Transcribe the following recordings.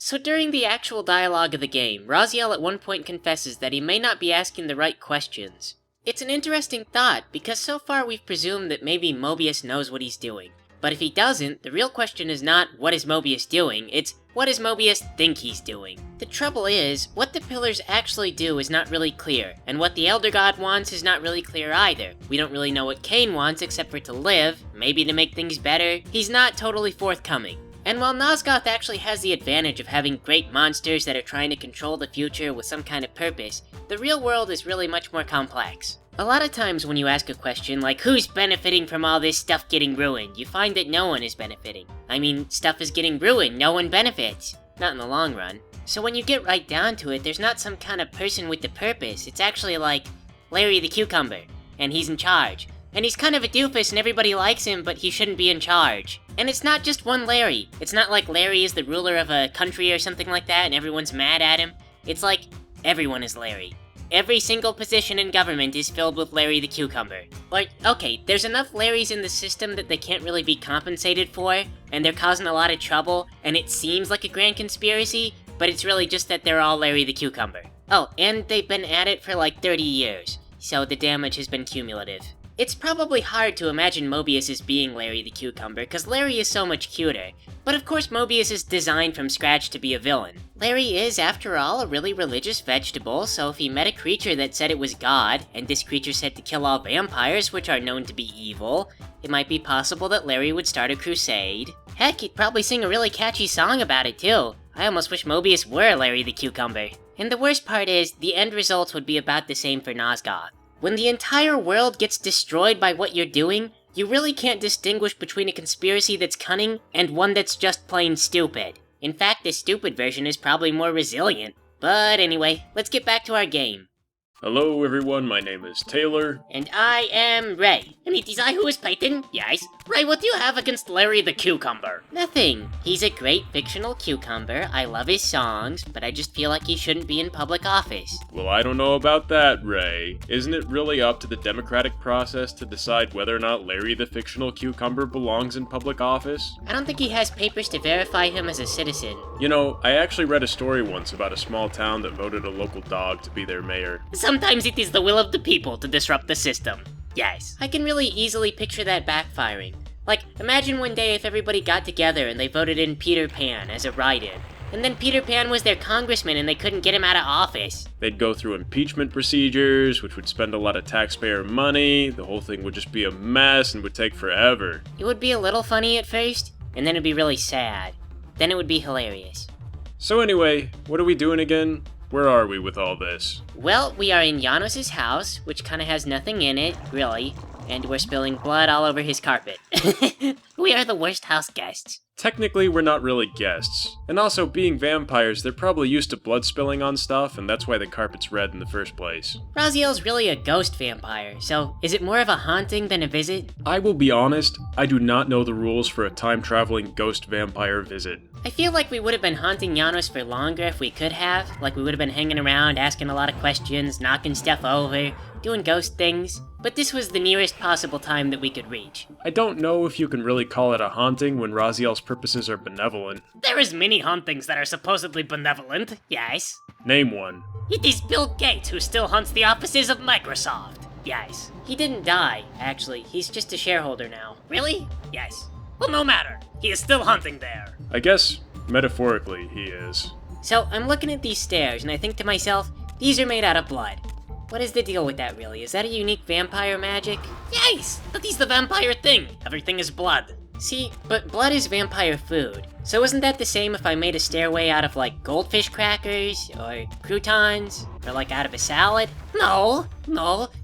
So during the actual dialogue of the game, Raziel at one point confesses that he may not be asking the right questions. It's an interesting thought, because so far we've presumed that maybe Mobius knows what he's doing. But if he doesn't, the real question is not, what is Mobius doing? It's, what does Mobius think he's doing? The trouble is, what the pillars actually do is not really clear, and what the Elder God wants is not really clear either. We don't really know what Cain wants except for to live, maybe to make things better. He's not totally forthcoming. And while Nosgoth actually has the advantage of having great monsters that are trying to control the future with some kind of purpose, the real world is really much more complex. A lot of times when you ask a question like, who's benefiting from all this stuff getting ruined, you find that no one is benefiting. I mean, stuff is getting ruined, no one benefits. Not in the long run. So when you get right down to it, there's not some kind of person with the purpose. It's actually like Larry the Cucumber, and he's in charge. And he's kind of a doofus and everybody likes him, but he shouldn't be in charge. And it's not just one Larry. It's not like Larry is the ruler of a country or something like that and everyone's mad at him. It's like, everyone is Larry. Every single position in government is filled with Larry the Cucumber. Like, okay, there's enough Larrys in the system that they can't really be compensated for, and they're causing a lot of trouble, and it seems like a grand conspiracy, but it's really just that they're all Larry the Cucumber. Oh, and they've been at it for like 30 years, so the damage has been cumulative. It's probably hard to imagine Mobius as being Larry the Cucumber, because Larry is so much cuter. But of course Mobius is designed from scratch to be a villain. Larry is, after all, a really religious vegetable, so if he met a creature that said it was God, and this creature said to kill all vampires, which are known to be evil, it might be possible that Larry would start a crusade. Heck, he'd probably sing a really catchy song about it too. I almost wish Mobius were Larry the Cucumber. And the worst part is, the end results would be about the same for Nosgoth. When the entire world gets destroyed by what you're doing, you really can't distinguish between a conspiracy that's cunning and one that's just plain stupid. In fact, the stupid version is probably more resilient. But anyway, let's get back to our game. Hello everyone, my name is Taylor. And I am Ray. And it is I who is Peyton? Yes. Ray, what do you have against Larry the Cucumber? Nothing. He's a great fictional cucumber, I love his songs, but I just feel like he shouldn't be in public office. Well, I don't know about that, Ray. Isn't it really up to the democratic process to decide whether or not Larry the fictional cucumber belongs in public office? I don't think he has papers to verify him as a citizen. You know, I actually read a story once about a small town that voted a local dog to be their mayor. Sometimes it is the will of the people to disrupt the system. Yes. I can really easily picture that backfiring. Like, imagine one day if everybody got together and they voted in Peter Pan as a write-in. And then Peter Pan was their congressman and they couldn't get him out of office. They'd go through impeachment procedures, which would spend a lot of taxpayer money. The whole thing would just be a mess and would take forever. It would be a little funny at first, and then it'd be really sad. Then it would be hilarious. So anyway, what are we doing again? Where are we with all this? Well, we are in Janos' house, which kinda has nothing in it, really, and we're spilling blood all over his carpet. We are the worst house guests. Technically, we're not really guests. And also, being vampires, they're probably used to blood spilling on stuff, and that's why the carpet's red in the first place. Raziel's really a ghost vampire, so is it more of a haunting than a visit? I will be honest, I do not know the rules for a time-traveling ghost vampire visit. I feel like we would have been haunting Janos for longer if we could have. Like, we would have been hanging around, asking a lot of questions, knocking stuff over, doing ghost things. But this was the nearest possible time that we could reach. I don't know if you can really call it a haunting when Raziel's purposes are benevolent. There is many hauntings that are supposedly benevolent, yes. Name one. It is Bill Gates who still haunts the offices of Microsoft. Yes. He didn't die, actually. He's just a shareholder now. Really? Yes. Well, no matter. He is still hunting there. I guess, metaphorically, he is. So, I'm looking at these stairs, and I think to myself, these are made out of blood. What is the deal with that, really? Is that a unique vampire magic? Yes! That is the vampire thing! Everything is blood. See, but blood is vampire food. So isn't that the same if I made a stairway out of, like, goldfish crackers, or croutons, or, like, out of a salad? No,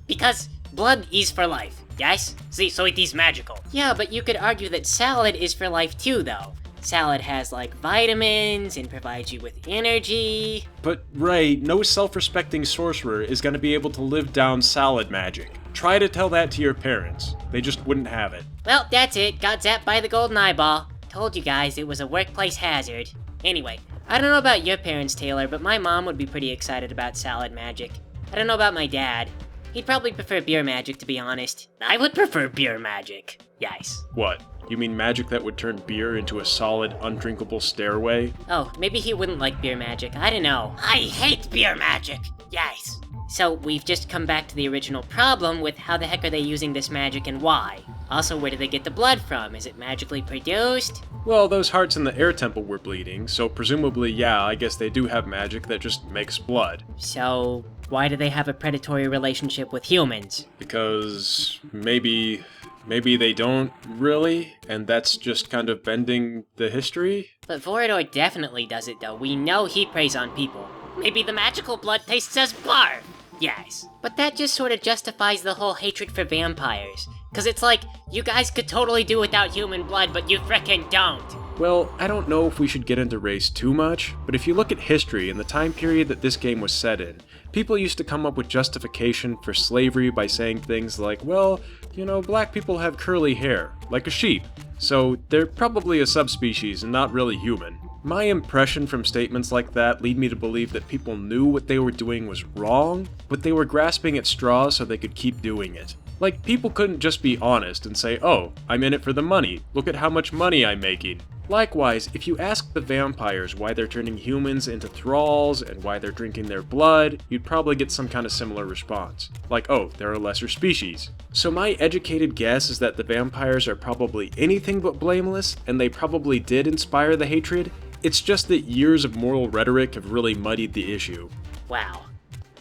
because blood is for life. Yes? See, so it is magical. Yeah, but you could argue that salad is for life too, though. Salad has, like, vitamins and provides you with energy. But, Ray, no self-respecting sorcerer is gonna be able to live down salad magic. Try to tell that to your parents. They just wouldn't have it. Well, that's it. Got zapped by the golden eyeball. Told you guys it was a workplace hazard. Anyway, I don't know about your parents, Taylor, but my mom would be pretty excited about salad magic. I don't know about my dad. He'd probably prefer beer magic, to be honest. I would prefer beer magic. Yes. What? You mean magic that would turn beer into a solid, undrinkable stairway? Oh, maybe he wouldn't like beer magic, I don't know. I hate beer magic! Yes! So, we've just come back to the original problem with how the heck are they using this magic and why? Also, where do they get the blood from? Is it magically produced? Well, those hearts in the air temple were bleeding, so presumably, yeah, I guess they do have magic that just makes blood. So, why do they have a predatory relationship with humans? Because maybe they don't really, and that's just kind of bending the history? But Vorador definitely does it though. We know he preys on people. Maybe the magical blood tastes as barf! Yes. But that just sort of justifies the whole hatred for vampires. Cause it's like, you guys could totally do without human blood, but you frickin' don't. Well, I don't know if we should get into race too much, but if you look at history and the time period that this game was set in, people used to come up with justification for slavery by saying things like, well, you know, black people have curly hair, like a sheep, so they're probably a subspecies and not really human. My impression from statements like that lead me to believe that people knew what they were doing was wrong, but they were grasping at straws so they could keep doing it. Like, people couldn't just be honest and say, oh, I'm in it for the money, look at how much money I'm making. Likewise, if you ask the vampires why they're turning humans into thralls and why they're drinking their blood, you'd probably get some kind of similar response. Like, oh, they're a lesser species. So my educated guess is that the vampires are probably anything but blameless, and they probably did inspire the hatred. It's just that years of moral rhetoric have really muddied the issue. Wow.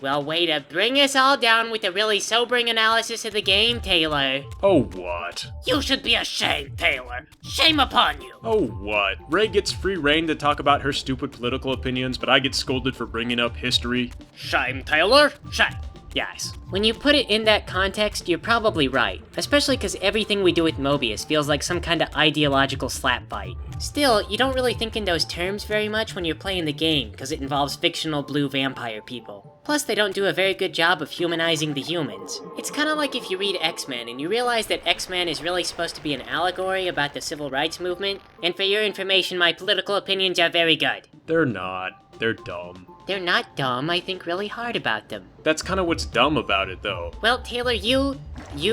Well, way to bring us all down with a really sobering analysis of the game, Taylor. Oh, what? You should be ashamed, Taylor. Shame upon you. Oh, what? Ray gets free reign to talk about her stupid political opinions, but I get scolded for bringing up history? Shame, Taylor. Shame. Yes. When you put it in that context, you're probably right. Especially because everything we do with Mobius feels like some kind of ideological slap fight. Still, you don't really think in those terms very much when you're playing the game, because it involves fictional blue vampire people. Plus, they don't do a very good job of humanizing the humans. It's kinda like if you read X-Men and you realize that X-Men is really supposed to be an allegory about the civil rights movement, and for your information, my political opinions are very good. They're not. They're dumb. They're not dumb, I think really hard about them. That's kinda what's dumb about it, though. Well, Taylor, you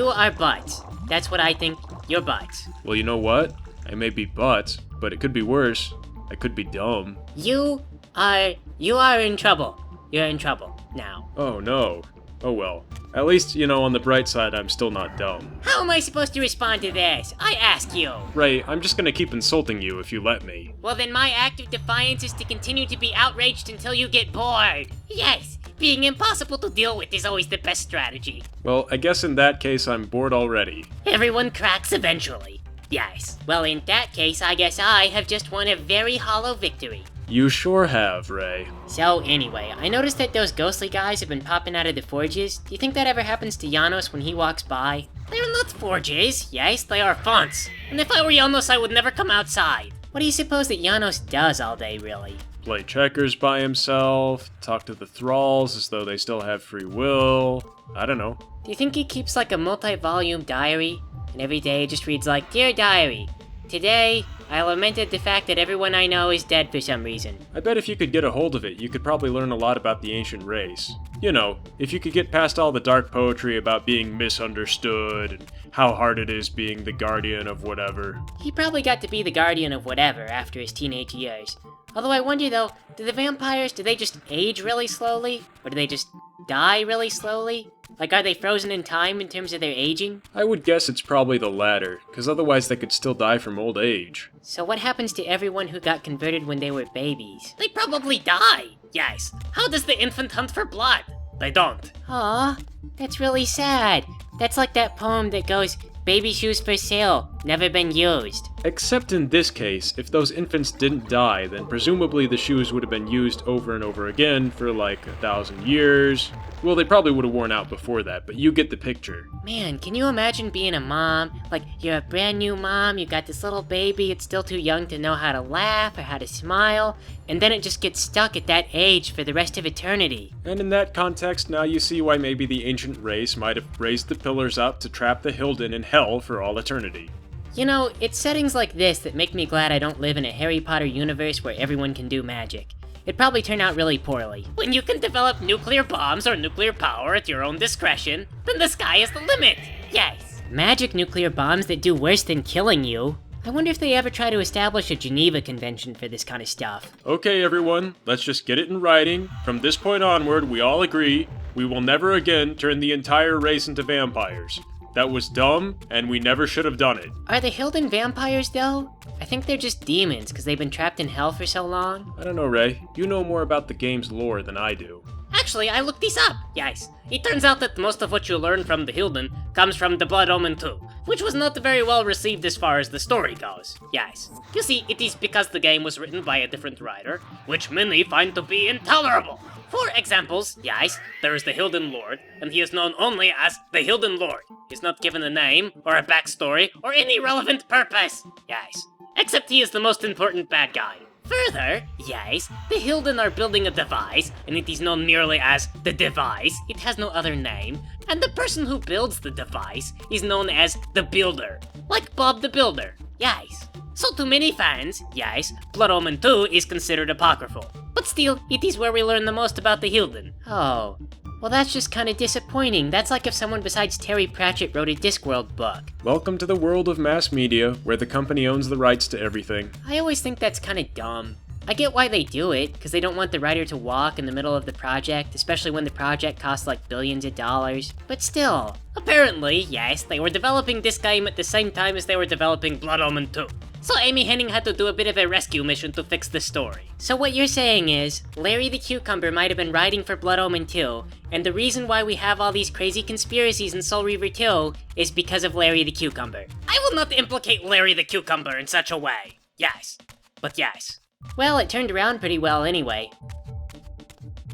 are butts. That's what I think. You're butts. Well, you know what? I may be butts, but it could be worse. I could be dumb. You are in trouble. You're in trouble now. Oh no. Oh well. At least, you know, on the bright side, I'm still not dumb. How am I supposed to respond to this? I ask you. Ray, I'm just gonna keep insulting you if you let me. Well, then my act of defiance is to continue to be outraged until you get bored. Yes, being impossible to deal with is always the best strategy. Well, I guess in that case, I'm bored already. Everyone cracks eventually. Yes. Well, in that case, I guess I have just won a very hollow victory. You sure have, Ray. So, anyway, I noticed that those ghostly guys have been popping out of the forges. Do you think that ever happens to Janos when he walks by? They're not forges. Yes, they are fonts. And if I were Janos, I would never come outside. What do you suppose that Janos does all day, really? Play checkers by himself, talk to the thralls as though they still have free will. I don't know. Do you think he keeps like a multi-volume diary? And every day it just reads like, Dear Diary, today I lamented the fact that everyone I know is dead for some reason. I bet if you could get a hold of it, you could probably learn a lot about the ancient race. You know, if you could get past all the dark poetry about being misunderstood and how hard it is being the guardian of whatever. He probably got to be the guardian of whatever after his teenage years. Although I wonder though, do the vampires, do they just age really slowly? Or do they just die really slowly? Like, are they frozen in time in terms of their aging? I would guess it's probably the latter, because otherwise they could still die from old age. So what happens to everyone who got converted when they were babies? They probably die! Yes. How does the infant hunt for blood? They don't. Aw, that's really sad. That's like that poem that goes, baby shoes for sale, never been used. Except in this case, if those infants didn't die, then presumably the shoes would have been used over and over again for like 1,000 years. Well, they probably would have worn out before that, but you get the picture. Man, can you imagine being a mom? Like, you're a brand new mom, you got this little baby, it's still too young to know how to laugh or how to smile, and then it just gets stuck at that age for the rest of eternity. And in that context, now you see why maybe the ancient race might have raised the pillars up to trap the Hilden in hell for all eternity. You know, it's settings like this that make me glad I don't live in a Harry Potter universe where everyone can do magic. It'd probably turn out really poorly. When you can develop nuclear bombs or nuclear power at your own discretion, then the sky is the limit. Yes. Magic nuclear bombs that do worse than killing you. I wonder if they ever try to establish a Geneva Convention for this kind of stuff. Okay, everyone, let's just get it in writing. From this point onward, we all agree we will never again turn the entire race into vampires. That was dumb, and we never should have done it. Are the Hilden vampires, though? I think they're just demons, because they've been trapped in hell for so long. I don't know, Ray. You know more about the game's lore than I do. Actually, I looked this up, yes. It turns out that most of what you learn from the Hilden comes from the Blood Omen 2, which was not very well received as far as the story goes, yes. You see, it is because the game was written by a different writer, which many find to be intolerable. For examples, yes, there is the Hilden Lord, and he is known only as the Hilden Lord. He's not given a name, or a backstory, or any relevant purpose, yes. Except he is the most important bad guy. Further, yes, the Hilden are building a device, and it is known merely as the device. It has no other name. And the person who builds the device is known as the Builder. Like Bob the Builder, yes. So to many fans, yes, Blood Omen 2 is considered apocryphal. But still, it is where we learn the most about the Hilden. Oh, well that's just kinda disappointing. That's like if someone besides Terry Pratchett wrote a Discworld book. Welcome to the world of mass media, where the company owns the rights to everything. I always think that's kinda dumb. I get why they do it, because they don't want the writer to walk in the middle of the project, especially when the project costs like billions of dollars. But still, apparently, yes, they were developing this game at the same time as they were developing Blood Omen 2. So Amy Hennig had to do a bit of a rescue mission to fix the story. So what you're saying is, Larry the Cucumber might have been writing for Blood Omen 2, and the reason why we have all these crazy conspiracies in Soul Reaver 2 is because of Larry the Cucumber. I will not implicate Larry the Cucumber in such a way. Yes. But yes. Well, it turned around pretty well anyway.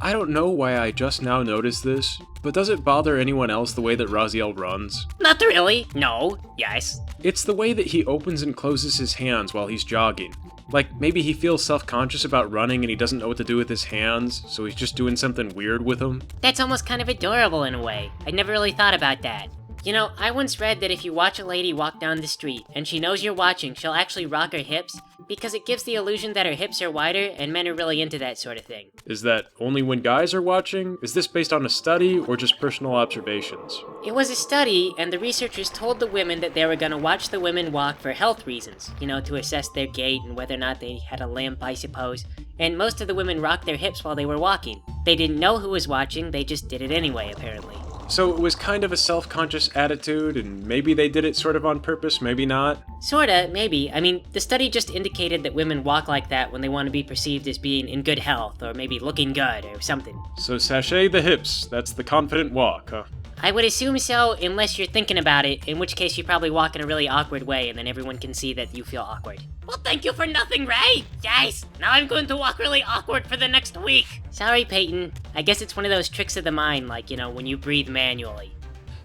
I don't know why I just now noticed this, but does it bother anyone else the way that Raziel runs? Not really. No. Yes. It's the way that he opens and closes his hands while he's jogging. Like, maybe he feels self-conscious about running and he doesn't know what to do with his hands, so he's just doing something weird with them. That's almost kind of adorable in a way. I never really thought about that. You know, I once read that if you watch a lady walk down the street and she knows you're watching, she'll actually rock her hips because it gives the illusion that her hips are wider, and men are really into that sort of thing. Is that only when guys are watching? Is this based on a study or just personal observations? It was a study, and the researchers told the women that they were gonna watch the women walk for health reasons, you know, to assess their gait and whether or not they had a limp, I suppose. And most of the women rocked their hips while they were walking. They didn't know who was watching, they just did it anyway, apparently. So it was kind of a self-conscious attitude, and maybe they did it sort of on purpose, maybe not? Sorta, maybe. I mean, the study just indicated that women walk like that when they want to be perceived as being in good health, or maybe looking good, or something. So sashay the hips, that's the confident walk, huh? I would assume so, unless you're thinking about it, in which case you probably walk in a really awkward way, and then everyone can see that you feel awkward. Well, thank you for nothing, Ray! Yes! Now I'm going to walk really awkward for the next week! Sorry, Peyton. I guess it's one of those tricks of the mind, like, you know, when you breathe manually.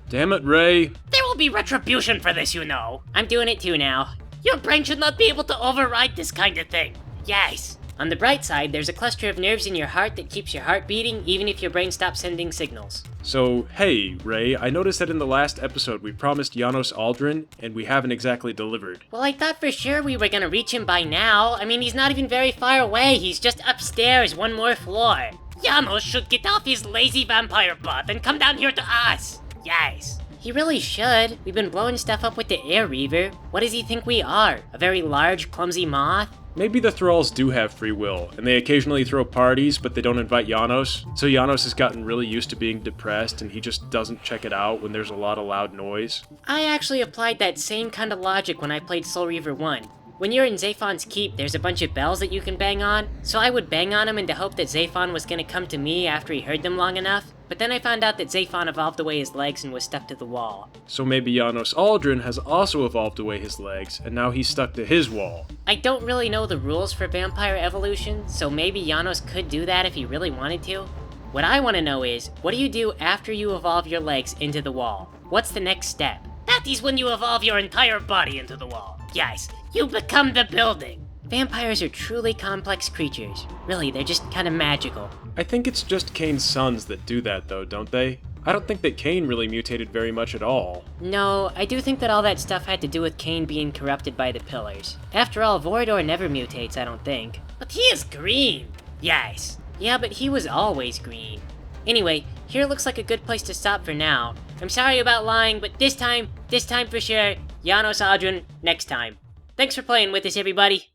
Damn it, Ray. There will be retribution for this, you know. I'm doing it too now. Your brain should not be able to override this kind of thing. Yes. On the bright side, there's a cluster of nerves in your heart that keeps your heart beating even if your brain stops sending signals. So, hey, Ray, I noticed that in the last episode we promised Janos Audron, and we haven't exactly delivered. Well, I thought for sure we were gonna reach him by now. I mean, he's not even very far away. He's just upstairs, one more floor. Janos should get off his lazy vampire butt and come down here to us. Yes. He really should. We've been blowing stuff up with the air Reaver. What does he think we are? A very large, clumsy moth? Maybe the thralls do have free will, and they occasionally throw parties, but they don't invite Janos. So Janos has gotten really used to being depressed, and he just doesn't check it out when there's a lot of loud noise. I actually applied that same kind of logic when I played Soul Reaver 1. When you're in Zaphon's Keep, there's a bunch of bells that you can bang on, so I would bang on them in the hope that Zaphon was gonna come to me after he heard them long enough, but then I found out that Zaphon evolved away his legs and was stuck to the wall. So maybe Janos Audron has also evolved away his legs, and now he's stuck to his wall. I don't really know the rules for vampire evolution, so maybe Janos could do that if he really wanted to. What I want to know is, what do you do after you evolve your legs into the wall? What's the next step? That is when you evolve your entire body into the wall. Yes, you become the building. Vampires are truly complex creatures. Really, they're just kind of magical. I think it's just Kane's sons that do that though, don't they? I don't think that Kane really mutated very much at all. No, I do think that all that stuff had to do with Kane being corrupted by the pillars. After all, Vorador never mutates, I don't think. But he is green. Yes. Yeah, but he was always green. Anyway, here looks like a good place to stop for now. I'm sorry about lying, but this time for sure, Janos Audron, next time. Thanks for playing with us, everybody!